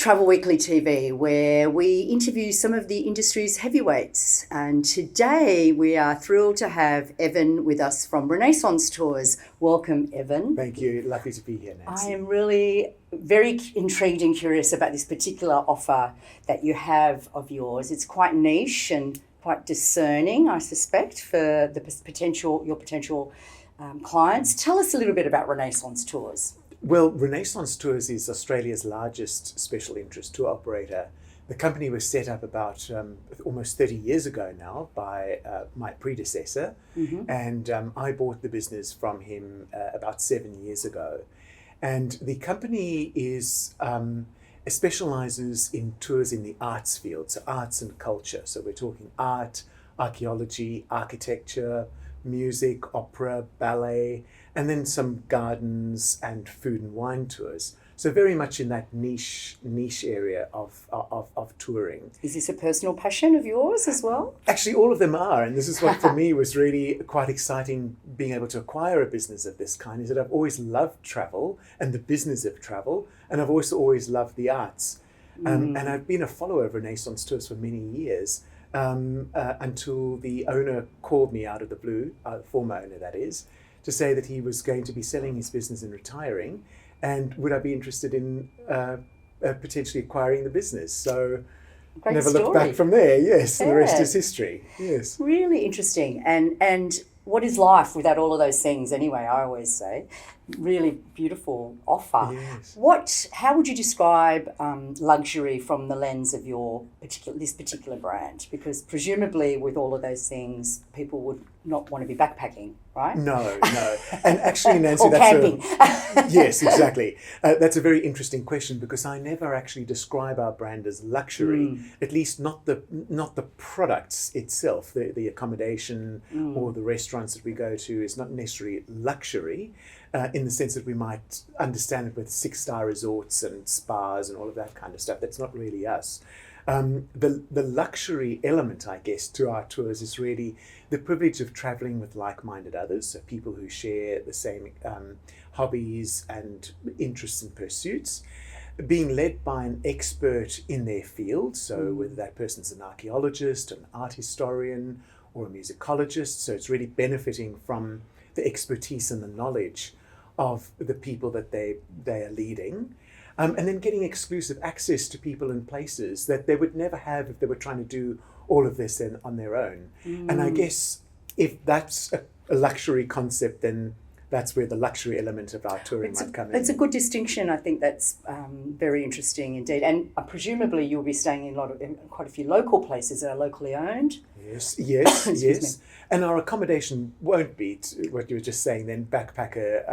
Travel Weekly TV, where we interview some of the industry's heavyweights. And today we are thrilled to have Evan with us from Renaissance Tours. Welcome, Evan. Thank you. Lovely to be here, Nancy. I am really very intrigued and curious about this particular offer that you have of yours. It's quite niche and quite discerning, I suspect, for your potential clients. Tell us a little bit about Renaissance Tours. Well, Renaissance Tours is Australia's largest special interest tour operator. The company was set up about almost 30 years ago now by my predecessor, and I bought the business from him about 7 years ago. And the company specialises in tours in the arts field, so arts and culture. So we're talking art, archaeology, architecture, music, opera, ballet, and then some gardens and food and wine tours. So very much in that niche area of touring. Is this a personal passion of yours as well? Actually, all of them are, and this is what for me was really quite exciting, being able to acquire a business of this kind, is that I've always loved travel and the business of travel, and I've also always loved the arts. And I've been a follower of Renaissance Tours for many years, until the owner called me out of the blue, former owner that is, to say that he was going to be selling his business and retiring, and would I be interested in potentially acquiring the business? So Great never story. looked back from there. Yes, Yeah. The rest is history. Yes. Really interesting. And what is life without all of those things anyway, I always say. Really beautiful offer. Yes. How would you describe luxury from the lens of this particular brand? Because presumably with all of those things, people would not want to be backpacking, right? No. And actually, Nancy, or camping. Yes, exactly. That's a very interesting question, because I never actually describe our brand as luxury, at least not the products itself. The accommodation or the restaurants that we go to is not necessarily luxury, in the sense that we might understand it with 6-star resorts and spas and all of that kind of stuff. That's not really us. The luxury element, I guess, to our tours is really the privilege of travelling with like-minded others, so people who share the same hobbies and interests and pursuits, being led by an expert in their field, so whether that person's an archaeologist, an art historian, or a musicologist, so it's really benefiting from the expertise and the knowledge of the people that they are leading. And then getting exclusive access to people and places that they would never have if they were trying to do all of this on their own. And I guess if that's a luxury concept, then that's where the luxury element of our touring might come in. It's a good distinction. I think that's very interesting indeed. And presumably you'll be staying in quite a few local places that are locally owned. Yes. And our accommodation won't be what you were just saying then, backpacker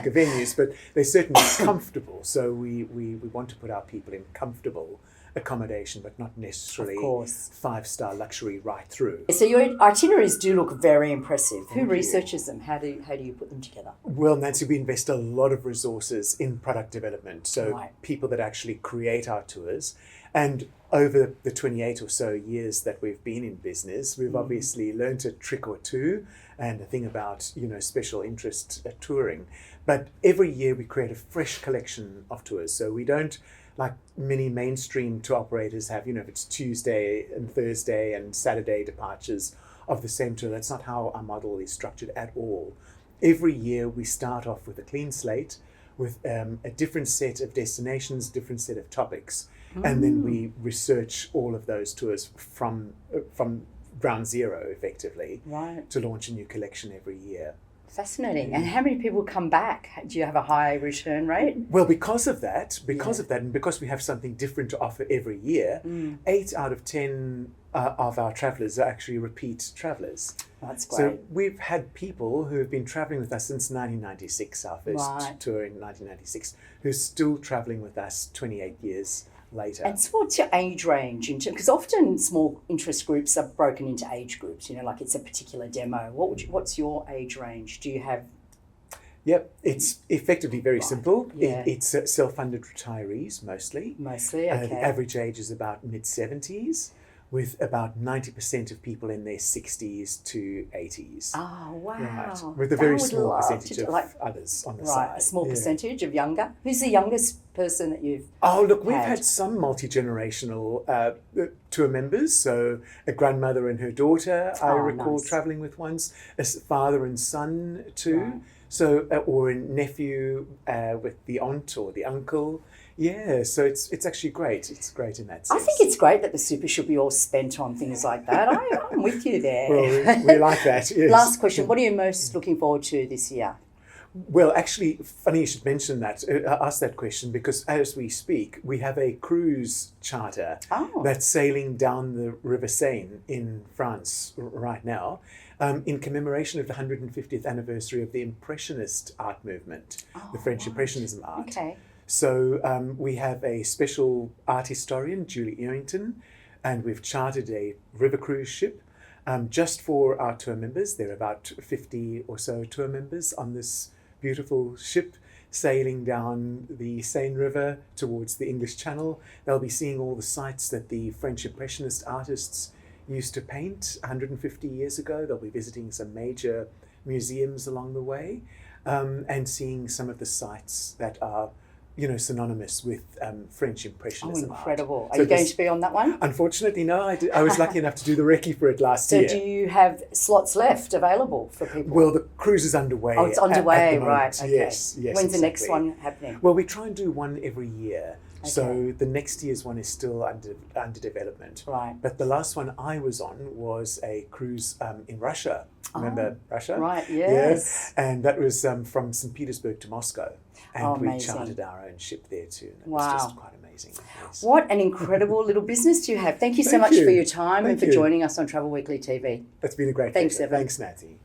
venues, but they're certainly comfortable. So we want to put our people in comfortable accommodation, but not necessarily 5-star luxury right through. So your itineraries do look very impressive. Who researches them? How do you put them together? Well, Nancy, we invest a lot of resources in product development. So people that actually create our tours. And over the 28 or so years that we've been in business, we've obviously learned a trick or two and a thing about, special interest touring. But every year we create a fresh collection of tours. So we don't, like many mainstream tour operators have, if it's Tuesday and Thursday and Saturday departures of the same tour. That's not how our model is structured at all. Every year we start off with a clean slate with a different set of destinations, different set of topics. And then we research all of those tours from ground zero, effectively, to launch a new collection every year. Fascinating. And how many people come back? Do you have a high return rate? Well, because of that, and because we have something different to offer every year, 8 out of 10 of our travellers are actually repeat travellers. That's great. So we've had people who have been travelling with us since 1996, our first tour in 1996, who's still travelling with us 28 years later. And so what's your age range? Because often small interest groups are broken into age groups, like it's a particular demo. What's your age range? Do you have... Yep, it's effectively very simple. It's self-funded retirees mostly. Mostly, okay. The average age is about mid-70s, with about 90% of people in their 60s to 80s. Oh, wow. Right. With a very small percentage of others on the side. Right, a small percentage of younger. Who's the youngest person that you've Oh, look, we've had some multi-generational tour members. So a grandmother and her daughter, I recall nice. traveling with once, a father and son too. Right. So, or a nephew with the aunt or the uncle. Yeah, so it's actually great. It's great in that sense. I think it's great that the super should be all spent on things like that. I'm with you there. Well, we like that, yes. Last question. What are you most looking forward to this year? Well, actually, funny you should mention that, ask that question, because as we speak, we have a cruise charter that's sailing down the River Seine in France right now in commemoration of the 150th anniversary of the Impressionist art movement, the French Impressionism art. Okay. So we have a special art historian, Julie Errington, and we've chartered a river cruise ship just for our tour members. There are about 50 or so tour members on this beautiful ship sailing down the Seine River towards the English Channel. They'll be seeing all the sites that the French Impressionist artists used to paint 150 years ago. They'll be visiting some major museums along the way and seeing some of the sites that are synonymous with French Impressionism art. Incredible. Are So you going to be on that one? Unfortunately, no. I was lucky enough to do the recce for it last year. So do you have slots left available for people? Well, the cruise is underway. Oh, it's underway, right. Okay. Yes, When's the next one happening? Well, we try and do one every year. Okay. So the next year's one is still under development. Right. But the last one I was on was a cruise in Russia. Remember Russia? Right, yes. Yeah. And that was from St. Petersburg to Moscow. And we amazing. chartered our own ship there too. And it Wow. was just quite amazing. Yes. What an incredible little business you have. Thank you so Thank much you. for your time and Thank for you. joining us on Travel Weekly TV. It's been a great Thanks, pleasure. Evan. Thanks, Nancy.